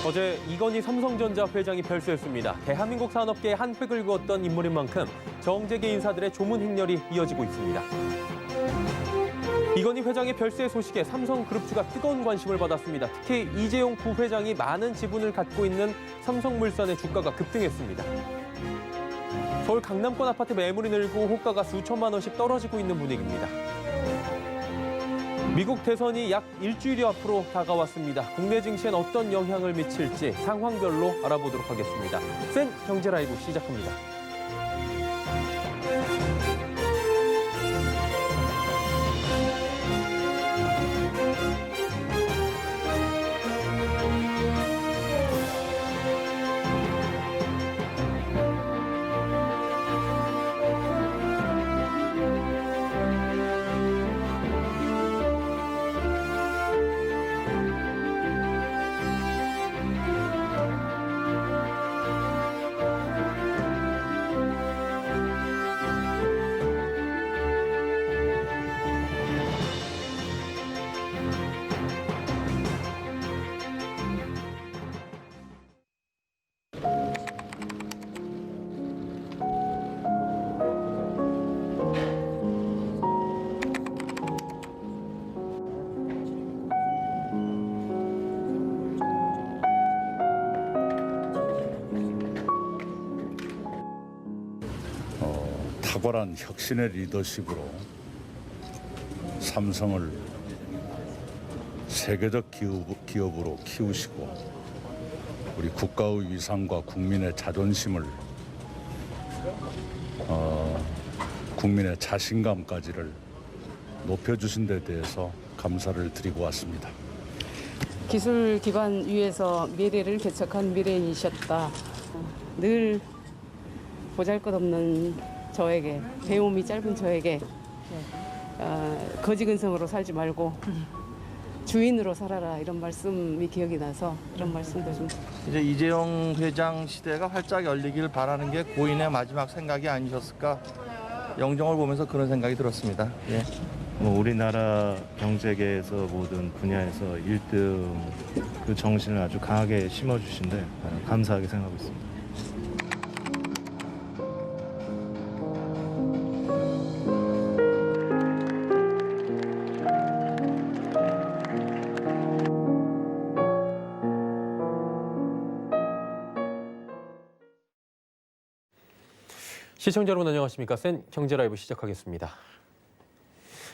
어제 이건희 삼성전자 회장이 별세했습니다. 대한민국 산업계에 한 획을 그었던 인물인 만큼 정재계 인사들의 조문 행렬이 이어지고 있습니다. 이건희 회장의 별세 소식에 삼성그룹주가 뜨거운 관심을 받았습니다. 특히 이재용 부회장이 많은 지분을 갖고 있는 삼성물산의 주가가 급등했습니다. 서울 강남권 아파트 매물이 늘고 호가가 수천만 원씩 떨어지고 있는 분위기입니다. 미국 대선이 약 일주일이 앞으로 다가왔습니다. 국내 증시엔 어떤 영향을 미칠지 상황별로 알아보도록 하겠습니다. 센 경제 라이브 시작합니다. 탁월한 혁신의 리더십으로 삼성을 세계적 기업으로 키우시고 우리 국가의 위상과 국민의 자존심을 국민의 자신감까지를 높여주신 데 대해서 감사를 드리고 왔습니다. 기술기관 위에서 미래를 개척한 미래인이셨다. 늘 보잘것없는 저에게, 배움이 짧은 저에게 거지근성으로 살지 말고 주인으로 살아라 이런 말씀이 기억이 나서 그런 말씀도 좀. 이제 이재용 회장 시대가 활짝 열리길 바라는 게 고인의 마지막 생각이 아니셨을까, 영정을 보면서 그런 생각이 들었습니다. 예. 우리나라 경제계에서 모든 분야에서 1등 그 정신을 아주 강하게 심어주신데 감사하게 생각하고 있습니다. 시청자 여러분 안녕하십니까? 센 경제 라이브 시작하겠습니다.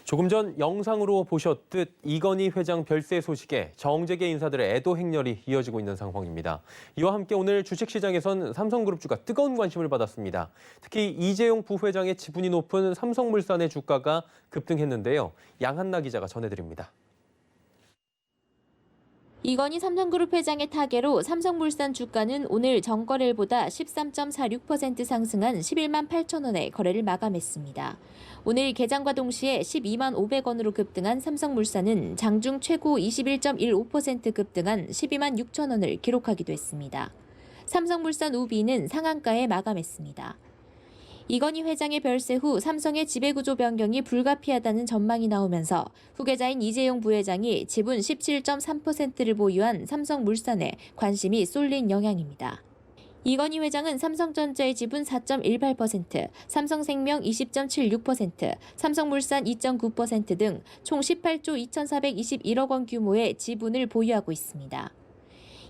조금 전 영상으로 보셨듯 이건희 회장 별세 소식에 정재계 인사들의 애도 행렬이 이어지고 있는 상황입니다. 이와 함께 오늘 주식시장에선 삼성그룹주가 뜨거운 관심을 받았습니다. 특히 이재용 부회장의 지분이 높은 삼성물산의 주가가 급등했는데요. 양한나 기자가 전해드립니다. 이건희 삼성그룹 회장의 타계로 삼성물산 주가는 오늘 전거래일보다 13.46% 상승한 11만 8천 원에 거래를 마감했습니다. 오늘 개장과 동시에 12만 500원으로 급등한 삼성물산은 장중 최고 21.15% 급등한 12만 6천 원을 기록하기도 했습니다. 삼성물산 우비는 상한가에 마감했습니다. 이건희 회장의 별세 후 삼성의 지배구조 변경이 불가피하다는 전망이 나오면서 후계자인 이재용 부회장이 지분 17.3%를 보유한 삼성물산에 관심이 쏠린 영향입니다. 이건희 회장은 삼성전자의 지분 4.18%, 삼성생명 20.76%, 삼성물산 2.9% 등 총 18조 2,421억 원 규모의 지분을 보유하고 있습니다.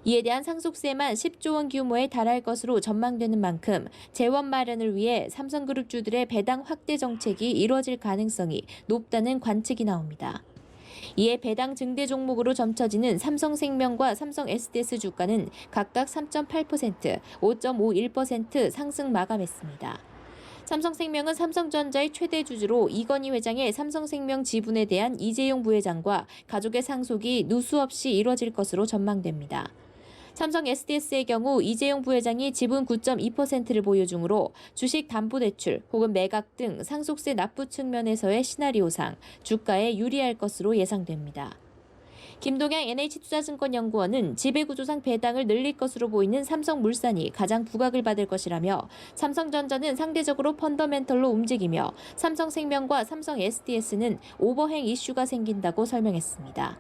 이에 대한 상속세만 10조 원 규모에 달할 것으로 전망되는 만큼 재원 마련을 위해 삼성그룹주들의 배당 확대 정책이 이뤄질 가능성이 높다는 관측이 나옵니다. 이에 배당 증대 종목으로 점쳐지는 삼성생명과 삼성 SDS 주가는 각각 3.8%, 5.51% 상승 마감했습니다. 삼성생명은 삼성전자의 최대 주주로 이건희 회장의 삼성생명 지분에 대한 이재용 부회장과 가족의 상속이 누수 없이 이뤄질 것으로 전망됩니다. 삼성 SDS의 경우 이재용 부회장이 지분 9.2%를 보유 중으로 주식 담보대출 혹은 매각 등 상속세 납부 측면에서의 시나리오상 주가에 유리할 것으로 예상됩니다. 김동양 NH투자증권연구원은 지배구조상 배당을 늘릴 것으로 보이는 삼성물산이 가장 부각을 받을 것이라며 삼성전자는 상대적으로 펀더멘털로 움직이며 삼성생명과 삼성 SDS는 오버행 이슈가 생긴다고 설명했습니다.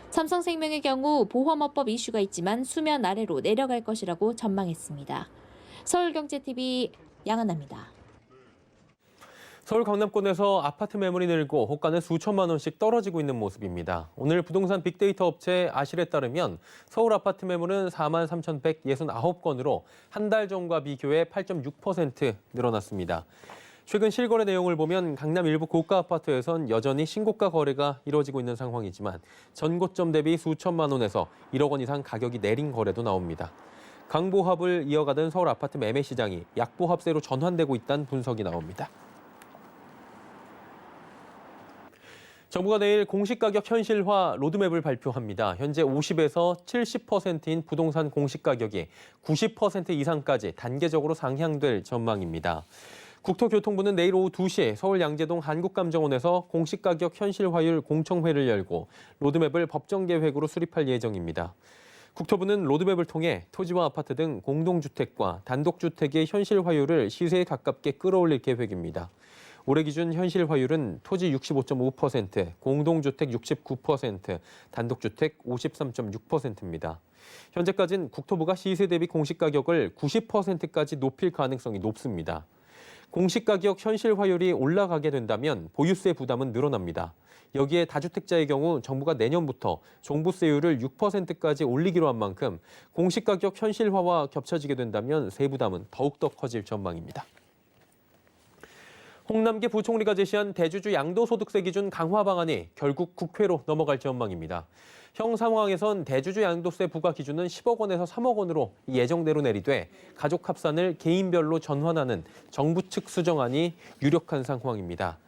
삼성생명의 경우 보험업법 이슈가 있지만 수면 아래로 내려갈 것이라고 전망했습니다. 서울경제TV 양한나입니다. 서울 강남권에서 아파트 매물이 늘고 호가는 수천만 원씩 떨어지고 있는 모습입니다. 오늘 부동산 빅데이터 업체 아실에 따르면 서울 아파트 매물은 43,169건으로 한 달 전과 비교해 8.6% 늘어났습니다. 최근 실거래 내용을 보면 강남 일부 고가 아파트에선 여전히 신고가 거래가 이뤄지고 있는 상황이지만 전고점 대비 수천만 원에서 1억 원 이상 가격이 내린 거래도 나옵니다. 강보합을 이어가던 서울 아파트 매매 시장이 약보합세로 전환되고 있다는 분석이 나옵니다. 정부가 내일 공시가격 현실화 로드맵을 발표합니다. 현재 50에서 70%인 부동산 공시가격이 90% 이상까지 단계적으로 상향될 전망입니다. 국토교통부는 내일 오후 2시 서울 양재동 한국감정원에서 공시가격 현실화율 공청회를 열고 로드맵을 법정계획으로 수립할 예정입니다. 국토부는 로드맵을 통해 토지와 아파트 등 공동주택과 단독주택의 현실화율을 시세에 가깝게 끌어올릴 계획입니다. 올해 기준 현실화율은 토지 65.5%, 공동주택 69%, 단독주택 53.6%입니다. 현재까지는 국토부가 시세 대비 공시가격을 90%까지 높일 가능성이 높습니다. 공시가격 현실화율이 올라가게 된다면 보유세 부담은 늘어납니다. 여기에 다주택자의 경우 정부가 내년부터 종부세율을 6%까지 올리기로 한 만큼 공시가격 현실화와 겹쳐지게 된다면 세부담은 더욱더 커질 전망입니다. 홍남기 부총리가 제시한 대주주 양도소득세 기준 강화 방안이 결국 국회로 넘어갈 전망입니다. 형 상황에선 대주주 양도세 부과 기준은 10억 원에서 3억 원으로 예정대로 내리되 가족 합산을 개인별로 전환하는 정부 측 수정안이 유력한 상황입니다.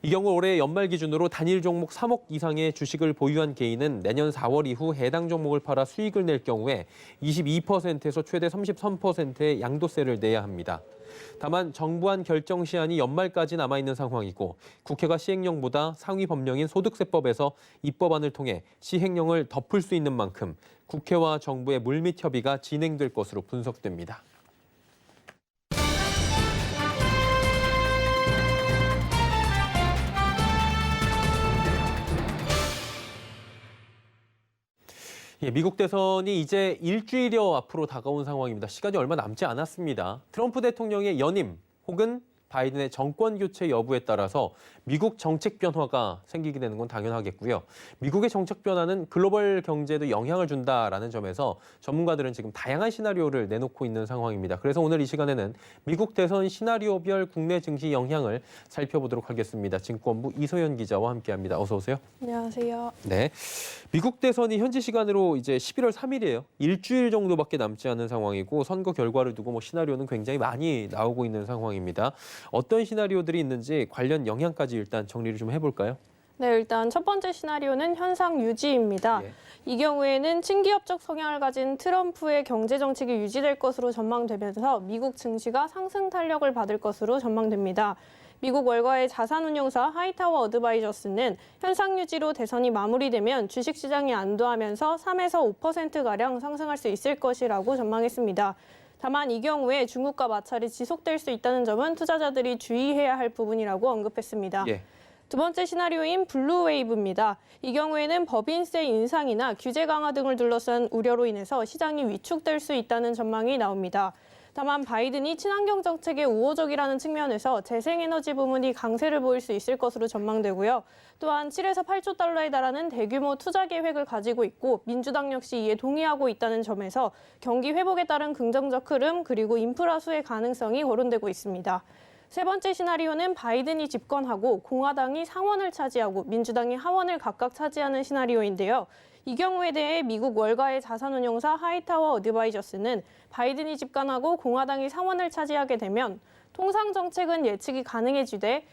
이 경우 올해 연말 기준으로 단일 종목 3억 이상의 주식을 보유한 개인은 내년 4월 이후 해당 종목을 팔아 수익을 낼 경우에 22%에서 최대 33%의 양도세를 내야 합니다. 다만 정부안 결정 시한이 연말까지 남아있는 상황이고 국회가 시행령보다 상위 법령인 소득세법에서 입법안을 통해 시행령을 덮을 수 있는 만큼 국회와 정부의 물밑 협의가 진행될 것으로 분석됩니다. 미국 대선이 이제 일주일여 앞으로 다가온 상황입니다. 시간이 얼마 남지 않았습니다. 트럼프 대통령의 연임 혹은 바이든의 정권 교체 여부에 따라서 미국 정책 변화가 생기게 되는 건 당연하겠고요. 미국의 정책 변화는 글로벌 경제에도 영향을 준다라는 점에서 전문가들은 지금 다양한 시나리오를 내놓고 있는 상황입니다. 그래서 오늘 이 시간에는 미국 대선 시나리오별 국내 증시 영향을 살펴보도록 하겠습니다. 증권부 이소연 기자와 함께합니다. 어서 오세요. 안녕하세요. 네, 미국 대선이 현지 시간으로 이제 11월 3일이에요. 일주일 정도밖에 남지 않은 상황이고 선거 결과를 두고 시나리오는 굉장히 많이 나오고 있는 상황입니다. 어떤 시나리오들이 있는지 관련 영향까지 일단 정리를 좀 해볼까요? 네, 일단 첫 번째 시나리오는 현상 유지입니다. 예. 이 경우에는 친기업적 성향을 가진 트럼프의 경제 정책이 유지될 것으로 전망되면서 미국 증시가 상승 탄력을 받을 것으로 전망됩니다. 미국 월가의 자산운용사 하이타워 어드바이저스는 현상 유지로 대선이 마무리되면 주식시장이 안도하면서 3에서 5%가량 상승할 수 있을 것이라고 전망했습니다. 다만 이 경우에 중국과 마찰이 지속될 수 있다는 점은 투자자들이 주의해야 할 부분이라고 언급했습니다. 예. 두 번째 시나리오인 블루웨이브입니다. 이 경우에는 법인세 인상이나 규제 강화 등을 둘러싼 우려로 인해서 시장이 위축될 수 있다는 전망이 나옵니다. 다만 바이든이 친환경 정책에 우호적이라는 측면에서 재생에너지 부문이 강세를 보일 수 있을 것으로 전망되고요. 또한 7에서 8조 달러에 달하는 대규모 투자 계획을 가지고 있고 민주당 역시 이에 동의하고 있다는 점에서 경기 회복에 따른 긍정적 흐름 그리고 인프라 수혜 가능성이 거론되고 있습니다. 세 번째 시나리오는 바이든이 집권하고 공화당이 상원을 차지하고 민주당이 하원을 각각 차지하는 시나리오인데요. 이 경우에 대해 미국 월가의 자산운용사 하이타워 어드바이저스는 바이든이 집권하고 공화당이 상원을 차지하게 되면 통상 정책은 예측이 가능해지되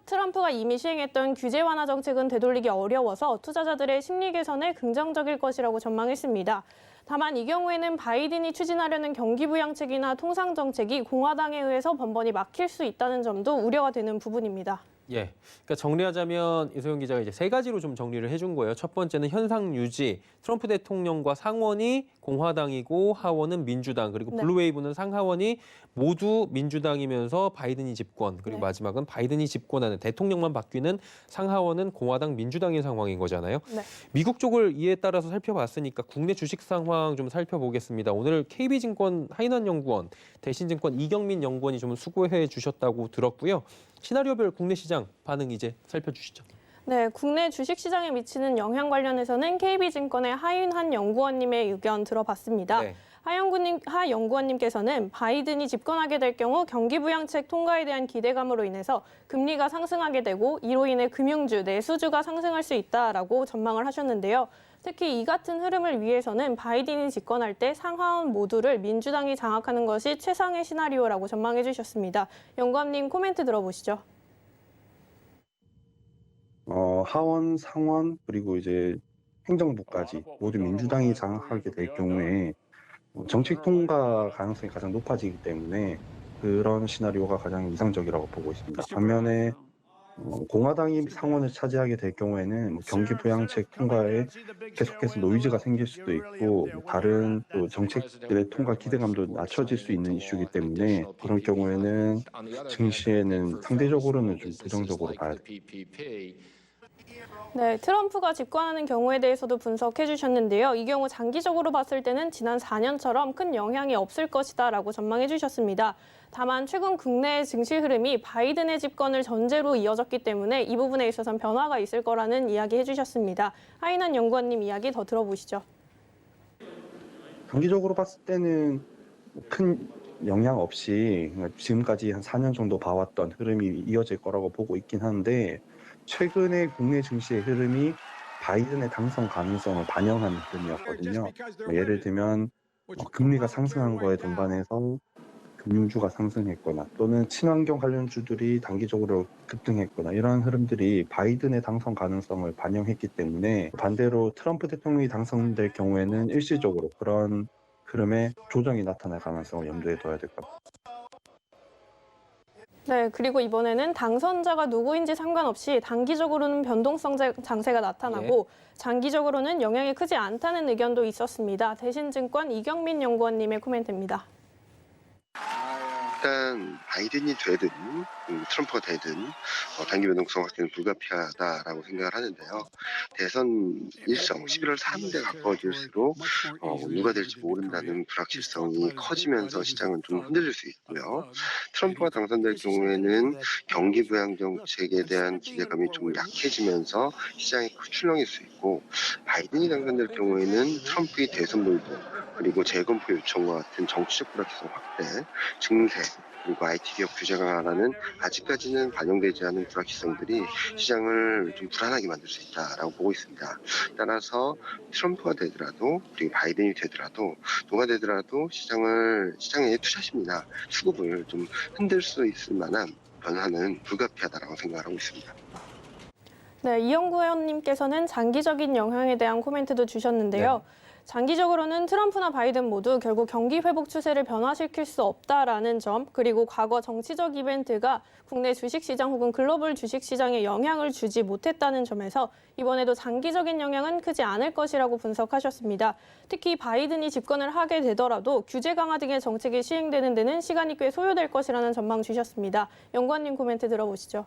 트럼프가 이미 시행했던 규제 완화 정책은 되돌리기 어려워서 투자자들의 심리 개선에 긍정적일 것이라고 전망했습니다. 다만 이 경우에는 바이든이 추진하려는 경기 부양책이나 통상 정책이 공화당에 의해서 번번이 막힐 수 있다는 점도 우려가 되는 부분입니다. 예, 그러니까 정리하자면 이소영 기자가 이제 세 가지로 좀 정리를 해준 거예요. 첫 번째는 현상 유지, 트럼프 대통령과 상원이 공화당이고 하원은 민주당, 그리고 네. 블루웨이브는 상하원이 모두 민주당이면서 바이든이 집권, 그리고 네. 마지막은 바이든이 집권하는 대통령만 바뀌는 상하원은 공화당, 민주당인 상황인 거잖아요. 네. 미국 쪽을 이에 따라서 살펴봤으니까 국내 주식 상황 좀 살펴보겠습니다. 오늘 KB증권 하인환연구원, 대신증권 이경민 연구원이 좀 수고해 주셨다고 들었고요. 시나리오별 국내 시장 반응 이제 살펴주시죠. 네, 국내 주식시장에 미치는 영향 관련해서는 KB증권의 하윤한 연구원님의 의견 들어봤습니다. 네. 하 연구원님께서는 바이든이 집권하게 될 경우 경기부양책 통과에 대한 기대감으로 인해서 금리가 상승하게 되고 이로 인해 금융주, 내수주가 상승할 수 있다라고 전망을 하셨는데요. 특히 이 같은 흐름을 위해서는 바이든이 집권할 때 상하원 모두를 민주당이 장악하는 것이 최상의 시나리오라고 전망해 주셨습니다. 연구원님 코멘트 들어보시죠. 하원, 상원, 그리고 이제 행정부까지 모두 민주당이 장악하게 될 경우에 정책 통과 가능성이 가장 높아지기 때문에 그런 시나리오가 가장 이상적이라고 보고 있습니다. 반면에 공화당이 상원을 차지하게 될 경우에는 경기 부양책 통과에 계속해서 노이즈가 생길 수도 있고 다른 또 정책들의 통과 기대감도 낮춰질 수 있는 이슈이기 때문에 그런 경우에는 증시에는 상대적으로는 좀 부정적으로 봐야 됩니다. 네, 트럼프가 집권하는 경우에 대해서도 분석해 주셨는데요. 이 경우 장기적으로 봤을 때는 지난 4년처럼 큰 영향이 없을 것이다라고 전망해 주셨습니다. 다만 최근 국내 증시 흐름이 바이든의 집권을 전제로 이어졌기 때문에 이 부분에 있어서는 변화가 있을 거라는 이야기 해주셨습니다. 하인한 연구원님 이야기 더 들어보시죠. 장기적으로 봤을 때는 큰 영향 없이 지금까지 한 4년 정도 봐왔던 흐름이 이어질 거라고 보고 있긴 한데 최근에 국내 증시의 흐름이 바이든의 당선 가능성을 반영하는 흐름이었거든요. 예를 들면 금리가 상승한 거에 동반해서 금융주가 상승했거나 또는 친환경 관련주들이 단기적으로 급등했거나 이런 흐름들이 바이든의 당선 가능성을 반영했기 때문에 반대로 트럼프 대통령이 당선될 경우에는 일시적으로 그런 흐름에 조정이 나타날 가능성을 염두에 둬야 될 것 같습니다. 네, 그리고 이번에는 당선자가 누구인지 상관없이 단기적으로는 변동성 장세가 나타나고 장기적으로는 영향이 크지 않다는 의견도 있었습니다. 대신증권 이경민 연구원님의 코멘트입니다. 일단 바이든이 되든 트럼프가 되든 단기 변동성 확대는 불가피하다라고 생각을 하는데요. 대선 일정 11월 3일에 가까워질수록 누가 될지 모른다는 불확실성이 커지면서 시장은 좀 흔들릴 수 있고요. 트럼프가 당선될 경우에는 경기 부양 정책에 대한 기대감이 좀 약해지면서 시장이 출렁일 수 있고 바이든이 당선될 경우에는 트럼프의 대선 몰고 그리고 재검표 요청과 같은 정치적 불확실성 확대, 증세, 그리고 IT 기업 규제 강화라는 아직까지는 반영되지 않은 불확실성들이 시장을 좀 불안하게 만들 수 있다라고 보고 있습니다. 따라서 트럼프가 되더라도 그리고 바이든이 되더라도 누가 되더라도 시장의 투자 심리나 수급을 좀 흔들 수 있을 만한 변화는 불가피하다라고 생각하고 있습니다. 네, 이 연구원님께서는 장기적인 영향에 대한 코멘트도 주셨는데요. 장기적으로는 트럼프나 바이든 모두 결국 경기 회복 추세를 변화시킬 수 없다라는 점, 그리고 과거 정치적 이벤트가 국내 주식시장 혹은 글로벌 주식시장에 영향을 주지 못했다는 점에서 이번에도 장기적인 영향은 크지 않을 것이라고 분석하셨습니다. 특히 바이든이 집권을 하게 되더라도 규제 강화 등의 정책이 시행되는 데는 시간이 꽤 소요될 것이라는 전망 주셨습니다. 연구원님 코멘트 들어보시죠.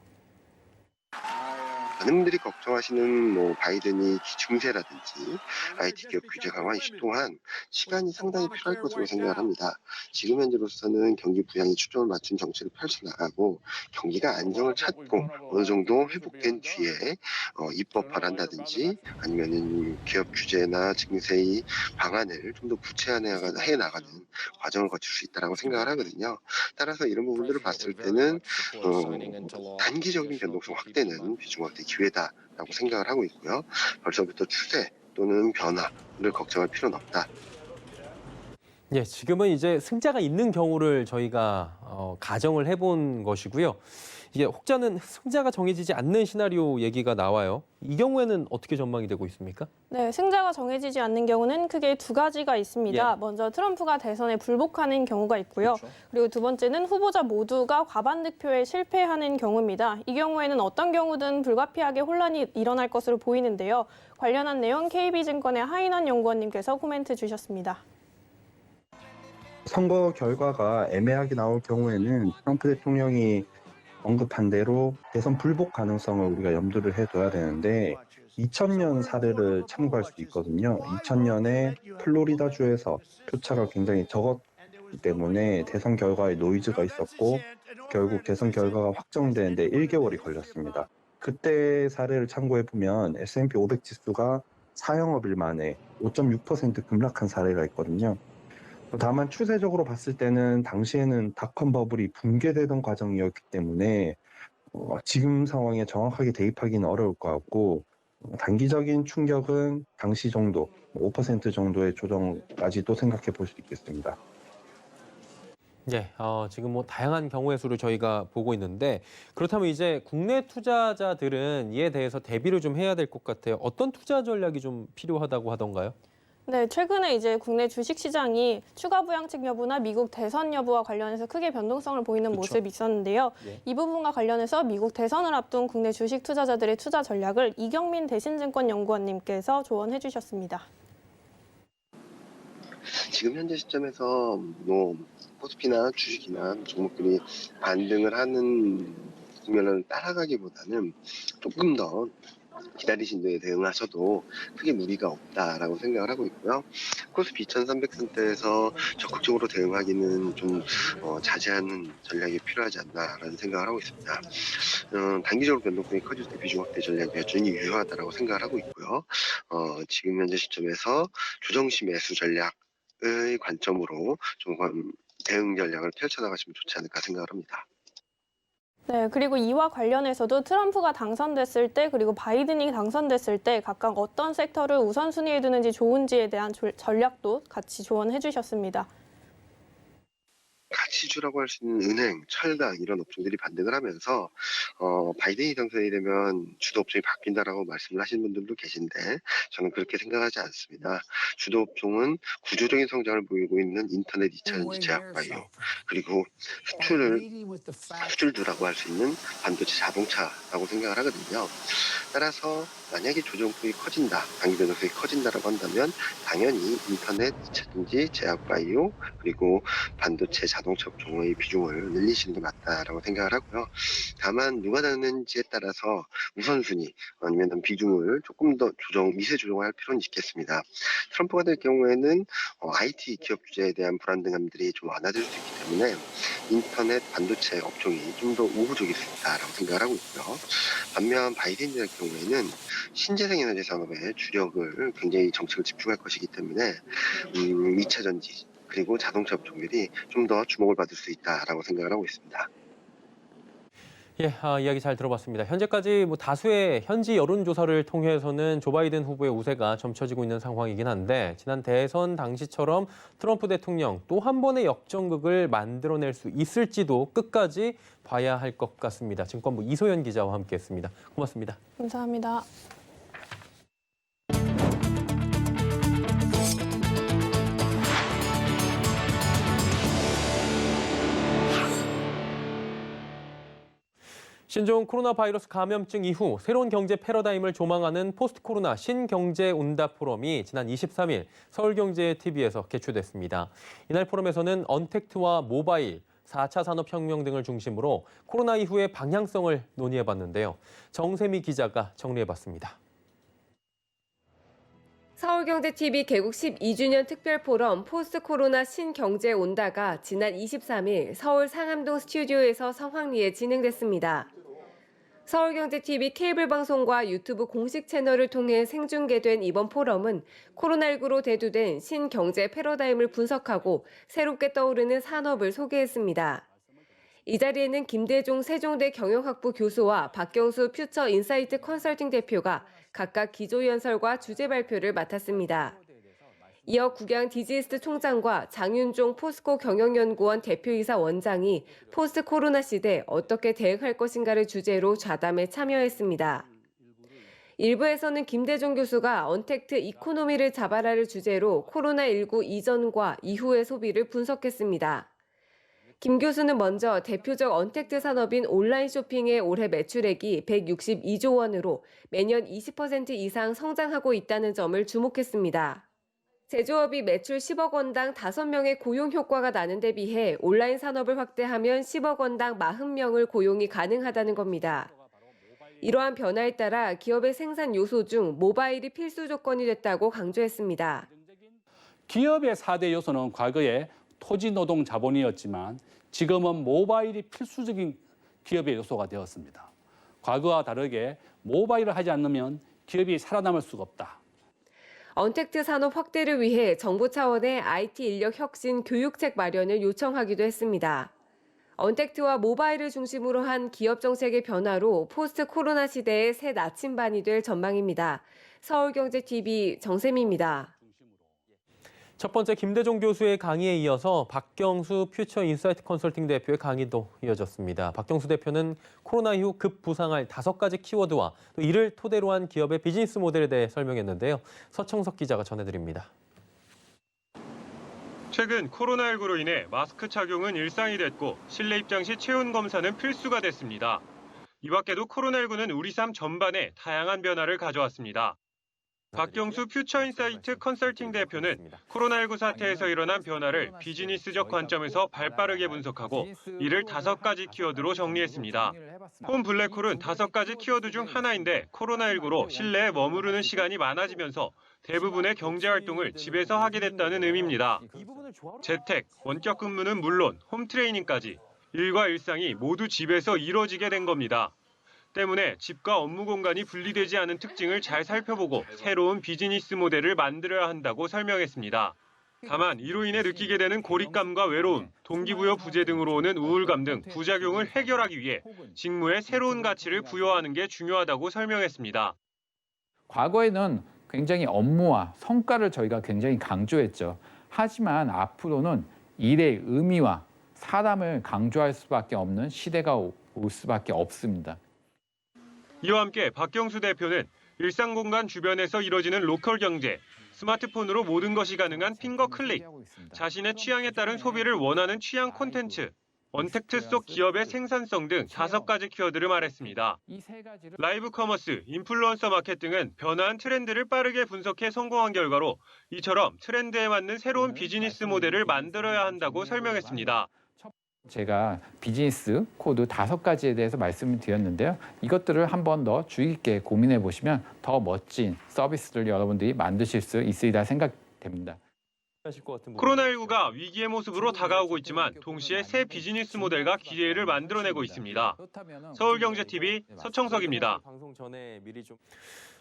많은 분들이 걱정하시는 바이든이 증세라든지 IT 기업 규제 강화 이슈 또한 시간이 상당히 필요할 것으로 생각을 합니다. 지금 현재로서는 경기 부양에 초점을 맞춘 정책을 펼쳐나가고 경기가 안정을 찾고 어느 정도 회복된 뒤에 입법화를 한다든지 아니면은 기업 규제나 증세의 방안을 좀 더 구체화해 나가는 과정을 거칠 수 있다고 생각을 하거든요. 따라서 이런 부분들을 봤을 때는 단기적인 변동성 확대는 비중 확대 기회다라고 생각을 하고 있고요. 벌써부터 추세 또는 변화를 걱정할 필요는 없다. 예, 지금은 이제 승자가 있는 경우를 저희가 가정을 해본 것이고요. 이게 혹자는 승자가 정해지지 않는 시나리오 얘기가 나와요. 이 경우에는 어떻게 전망이 되고 있습니까? 네, 승자가 정해지지 않는 경우는 크게 두 가지가 있습니다. 예. 먼저 트럼프가 대선에 불복하는 경우가 있고요. 그리고 두 번째는 후보자 모두가 과반 득표에 실패하는 경우입니다. 이 경우에는 어떤 경우든 불가피하게 혼란이 일어날 것으로 보이는데요. 관련한 내용 KB증권의 하인원 연구원님께서 코멘트 주셨습니다. 선거 결과가 애매하게 나올 경우에는 트럼프 대통령이 언급한 대로 대선 불복 가능성을 우리가 염두를 해둬야 되는데 2000년 사례를 참고할 수 있거든요. 2000년에 플로리다주에서 표차가 굉장히 적었기 때문에 대선 결과에 노이즈가 있었고 결국 대선 결과가 확정되는데 1개월이 걸렸습니다. 그때 사례를 참고해보면 S&P 500 지수가 4영업일 만에 5.6% 급락한 사례가 있거든요. 다만 추세적으로 봤을 때는 당시에는 닷컴 버블이 붕괴되던 과정이었기 때문에 지금 상황에 정확하게 대입하기는 어려울 것 같고 단기적인 충격은 당시 정도 5% 정도의 조정까지도 생각해 볼 수 있겠습니다. 네, 지금 뭐 다양한 경우의 수를 저희가 보고 있는데 그렇다면 이제 국내 투자자들은 이에 대해서 대비를 좀 해야 될 것 같아요. 어떤 투자 전략이 좀 필요하다고 하던가요? 네, 최근에 이제 국내 주식시장이 추가 부양책 여부나 미국 대선 여부와 관련해서 크게 변동성을 보이는 모습이 있었는데요. 예. 이 부분과 관련해서 미국 대선을 앞둔 국내 주식 투자자들의 투자 전략을 이경민 대신증권 연구원님께서 조언해 주셨습니다. 지금 현재 시점에서 뭐 코스피나 주식이나 종목들이 반등을 하는 국면을 따라가기보다는 조금 더 기다리신 데에 대응하셔도 크게 무리가 없다라고 생각을 하고 있고요. 코스피 2300선대에서 적극적으로 대응하기는 좀 자제하는 전략이 필요하지 않나라는 생각을 하고 있습니다. 단기적으로 변동성이 커질 때 비중 확대 전략이 여전히 유효하다라고 생각을 하고 있고요. 지금 현재 시점에서 조정시 매수 전략의 관점으로 좀 대응 전략을 펼쳐나가시면 좋지 않을까 생각을 합니다. 네, 그리고 이와 관련해서도 트럼프가 당선됐을 때 그리고 바이든이 당선됐을 때 각각 어떤 섹터를 우선순위에 두는지 좋은지에 대한 전략도 같이 조언해 주셨습니다. 가치주라고 할 수 있는 은행, 철강 이런 업종들이 반등을 하면서 바이든이 당선이 되면 주도 업종이 바뀐다라고 말씀을 하시는 분들도 계신데 저는 그렇게 생각하지 않습니다. 주도 업종은 구조적인 성장을 보이고 있는 인터넷 2차전지 제약바이오 그리고 수출주라고 할 수 있는 반도체 자동차라고 생각을 하거든요. 따라서 만약에 조정폭이 커진다, 단기 변동성이 커진다라고 한다면 당연히 인터넷 2차전지 제약바이오 그리고 반도체 자동차 업종의 비중을 늘리시는 게 맞다라고 생각을 하고요. 다만 누가 되는지에 따라서 우선순위 아니면 비중을 조금 더 미세 조정을 할 필요는 있겠습니다. 트럼프가 될 경우에는 IT 기업 주제에 대한 불안정함들이 좀 완화될 수 있기 때문에 인터넷 반도체 업종이 좀 더 우호적일 수 있다라고 생각을 하고 있고요. 반면 바이든이 될 경우에는 신재생 에너지 산업에 주력을 굉장히 정책을 집중할 것이기 때문에 2차 전지 그리고 자동차 업종들이 좀 더 주목을 받을 수 있다라고 생각을 하고 있습니다. 예, 이야기 잘 들어봤습니다. 현재까지 뭐 다수의 현지 여론조사를 통해서는 조 바이든 후보의 우세가 점쳐지고 있는 상황이긴 한데 지난 대선 당시처럼 트럼프 대통령 또 한 번의 역전극을 만들어낼 수 있을지도 끝까지 봐야 할 것 같습니다. 증권부 이소연 기자와 함께했습니다. 고맙습니다. 감사합니다. 신종 코로나 바이러스 감염증 이후 새로운 경제 패러다임을 조망하는 포스트 코로나 신경제 온답 포럼이 지난 23일 서울경제TV에서 개최됐습니다. 이날 포럼에서는 언택트와 모바일, 4차 산업혁명 등을 중심으로 코로나 이후의 방향성을 논의해봤는데요. 정세미 기자가 정리해봤습니다. 서울경제TV 개국 12주년 특별포럼 포스트 코로나 신경제 온다가 지난 23일 서울 상암동 스튜디오에서 성황리에 진행됐습니다. 서울경제TV 케이블 방송과 유튜브 공식 채널을 통해 생중계된 이번 포럼은 코로나19로 대두된 신경제 패러다임을 분석하고 새롭게 떠오르는 산업을 소개했습니다. 이 자리에는 김대종 세종대 경영학부 교수와 박경수 퓨처 인사이트 컨설팅 대표가 각각 기조연설과 주제 발표를 맡았습니다. 이어 국양 디지스트 총장과 장윤종 포스코 경영연구원 대표이사 원장이 포스트 코로나 시대 어떻게 대응할 것인가를 주제로 좌담에 참여했습니다. 일부에서는 김대중 교수가 언택트 이코노미를 잡아라를 주제로 코로나19 이전과 이후의 소비를 분석했습니다. 김 교수는 먼저 대표적 언택트 산업인 온라인 쇼핑의 올해 매출액이 162조 원으로 매년 20% 이상 성장하고 있다는 점을 주목했습니다. 제조업이 매출 10억 원당 5명의 고용 효과가 나는 데 비해 온라인 산업을 확대하면 10억 원당 40명을 고용이 가능하다는 겁니다. 이러한 변화에 따라 기업의 생산 요소 중 모바일이 필수 조건이 됐다고 강조했습니다. 기업의 4대 요소는 과거에 토지, 노동, 자본이었지만 지금은 모바일이 필수적인 기업의 요소가 되었습니다. 과거와 다르게 모바일을 하지 않으면 기업이 살아남을 수가 없다. 언택트 산업 확대를 위해 정부 차원의 IT 인력 혁신 교육책 마련을 요청하기도 했습니다. 언택트와 모바일을 중심으로 한 기업 정책의 변화로 포스트 코로나 시대의 새 나침반이 될 전망입니다. 서울경제TV 정세미입니다. 첫 번째 김대중 교수의 강의에 이어서 박경수 퓨처 인사이트 컨설팅 대표의 강의도 이어졌습니다. 박경수 대표는 코로나 이후 급부상할 5가지 키워드와 또 이를 토대로 한 기업의 비즈니스 모델에 대해 설명했는데요. 서청석 기자가 전해드립니다. 최근 코로나19로 인해 마스크 착용은 일상이 됐고 실내 입장 시 체온 검사는 필수가 됐습니다. 이 밖에도 코로나19는 우리 삶 전반에 다양한 변화를 가져왔습니다. 박경수 퓨처인사이트 컨설팅 대표는 코로나19 사태에서 일어난 변화를 비즈니스적 관점에서 발빠르게 분석하고 이를 5가지 키워드로 정리했습니다. 홈 블랙홀은 5가지 키워드 중 하나인데 코로나19로 실내에 머무르는 시간이 많아지면서 대부분의 경제활동을 집에서 하게 됐다는 의미입니다. 재택, 원격 근무는 물론 홈트레이닝까지 일과 일상이 모두 집에서 이뤄지게 된 겁니다. 때문에 집과 업무 공간이 분리되지 않은 특징을 잘 살펴보고 새로운 비즈니스 모델을 만들어야 한다고 설명했습니다. 다만 이로 인해 느끼게 되는 고립감과 외로움, 동기부여 부재 등으로 오는 우울감 등 부작용을 해결하기 위해 직무에 새로운 가치를 부여하는 게 중요하다고 설명했습니다. 과거에는 굉장히 업무와 성과를 저희가 굉장히 강조했죠. 하지만 앞으로는 일의 의미와 사람을 강조할 수밖에 없는 시대가 올 수밖에 없습니다. 이와 함께 박경수 대표는 일상 공간 주변에서 이뤄지는 로컬 경제, 스마트폰으로 모든 것이 가능한 핑거 클릭, 자신의 취향에 따른 소비를 원하는 취향 콘텐츠, 언택트 속 기업의 생산성 등 5가지 키워드를 말했습니다. 라이브 커머스, 인플루언서 마켓 등은 변화한 트렌드를 빠르게 분석해 성공한 결과로 이처럼 트렌드에 맞는 새로운 비즈니스 모델을 만들어야 한다고 설명했습니다. 제가 비즈니스 코드 5가지에 대해서 말씀을 드렸는데요. 이것들을 한 번 더 주의 깊게 고민해 보시면 더 멋진 서비스를 여러분들이 만드실 수 있으리라 생각됩니다. 코로나19가 위기의 모습으로 다가오고 있지만 동시에 새 비즈니스 모델과 기회를 만들어내고 있습니다. 서울경제TV 서청석입니다.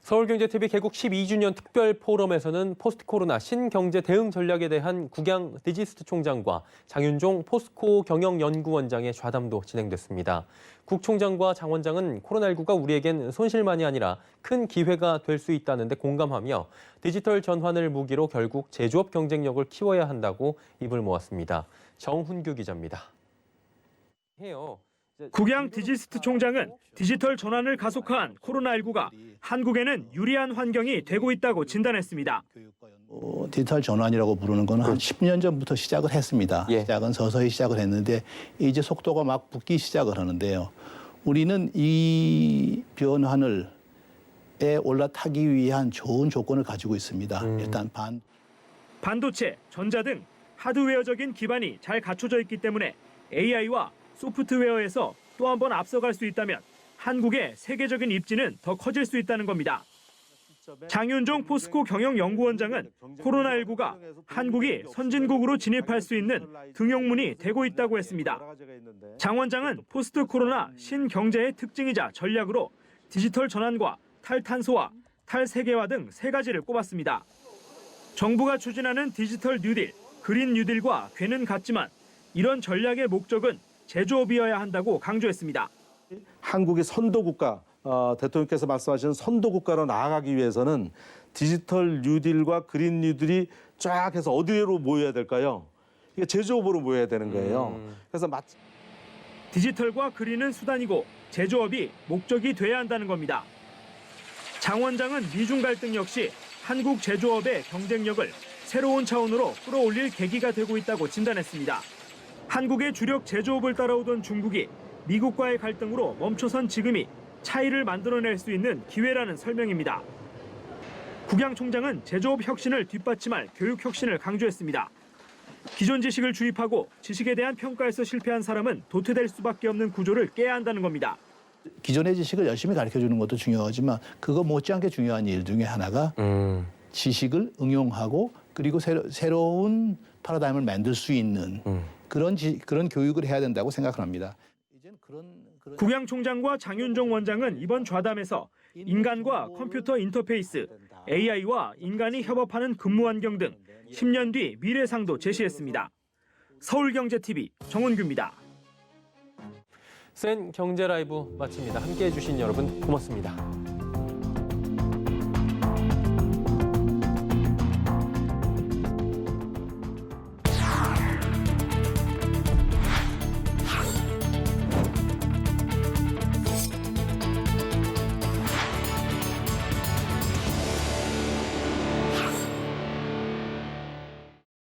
서울경제TV 개국 12주년 특별 포럼에서는 포스트 코로나 신경제 대응 전략에 대한 국양 디지스트 총장과 장윤종 포스코 경영연구원장의 좌담도 진행됐습니다. 국 총장과 장 원장은 코로나19가 우리에겐 손실만이 아니라 큰 기회가 될 수 있다는 데 공감하며 디지털 전환을 무기로 결국 제조업 경쟁력을 키워야 한다고 입을 모았습니다. 정훈규 기자입니다. 국양 디지스트 총장은 디지털 전환을 가속화한 코로나19가 한국에는 유리한 환경이 되고 있다고 진단했습니다. 디지털 전환이라고 부르는 건 한 10년 전부터 시작을 했습니다. 시작은 서서히 시작을 했는데 이제 속도가 막 붙기 시작을 하는데요. 우리는 이 변환을 올라타기 위한 좋은 조건을 가지고 있습니다. 일단 반도체, 전자 등 하드웨어적인 기반이 잘 갖춰져 있기 때문에 AI와 소프트웨어에서 또 한 번 앞서갈 수 있다면 한국의 세계적인 입지는 더 커질 수 있다는 겁니다. 장윤종 포스코 경영연구원장은 코로나19가 한국이 선진국으로 진입할 수 있는 등용문이 되고 있다고 했습니다. 장 원장은 포스트 코로나 신경제의 특징이자 전략으로 디지털 전환과 탈탄소화, 탈세계화 등 3가지를 꼽았습니다. 정부가 추진하는 디지털 뉴딜, 그린 뉴딜과 괴는 같지만 이런 전략의 목적은 제조업이어야 한다고 강조했습니다. 한국의 선도국가 대통령께서 말씀하신 선도 국가로 나아가기 위해서는 디지털 뉴딜과 그린 뉴딜이 쫙 해서 어디로 모여야 될까요? 이게 제조업으로 모여야 되는 거예요. 그래서 디지털과 그린은 수단이고 제조업이 목적이 돼야 한다는 겁니다. 장 원장은 미중 갈등 역시 한국 제조업의 경쟁력을 새로운 차원으로 끌어올릴 계기가 되고 있다고 진단했습니다. 한국의 주력 제조업을 따라오던 중국이 미국과의 갈등으로 멈춰선 지금이 차이를 만들어낼 수 있는 기회라는 설명입니다. 국양 총장은 제조업 혁신을 뒷받침할 교육 혁신을 강조했습니다. 기존 지식을 주입하고 지식에 대한 평가에서 실패한 사람은 도태될 수밖에 없는 구조를 깨야 한다는 겁니다. 기존의 지식을 열심히 가르쳐주는 것도 중요하지만 그거 못지않게 중요한 일 중에 하나가 지식을 응용하고 그리고 새로운 패러다임을 만들 수 있는 그런 교육을 해야 된다고 생각을 합니다. 국양 총장과 장윤종 원장은 이번 좌담에서 인간과 컴퓨터 인터페이스, AI와 인간이 협업하는 근무 환경 등 10년 뒤 미래상도 제시했습니다. 서울경제TV 정은규입니다. 센 경제 라이브 마칩니다. 함께해 주신 여러분 고맙습니다.